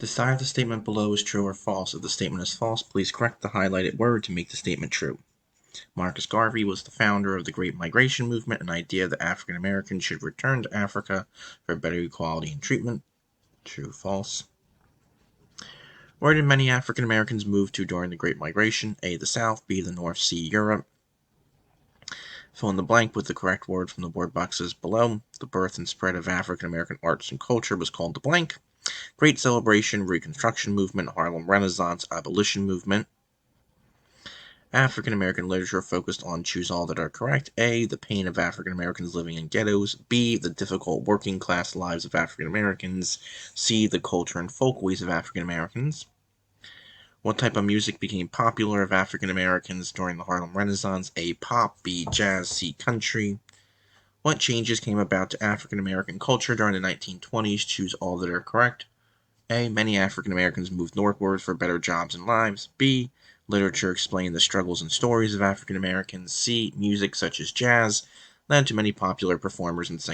Decide if the statement below is true or false. If the statement is false, please correct the highlighted word to make the statement true. Marcus Garvey was the founder of the Great Migration movement, an idea that African Americans should return to Africa for better equality and treatment. True, false. Where did many African Americans move to during the Great Migration? A. The South, B. The North Sea, Europe. Fill in the blank with the correct word from the word boxes below. The birth and spread of African American arts and culture was called the blank. Great Celebration, Reconstruction Movement, Harlem Renaissance, Abolition Movement. African American literature focused on choose all that are correct. A. The pain of African Americans living in ghettos. B. The difficult working class lives of African Americans. C. The culture and folkways of African Americans. What type of music became popular of African Americans during the Harlem Renaissance? A. Pop. B. Jazz. C. Country. What changes came about to African American culture during the 1920s? Choose all that are correct. A. Many African Americans moved northward for better jobs and lives. B. Literature explained the struggles and stories of African Americans. C. Music such as jazz led to many popular performers and singers.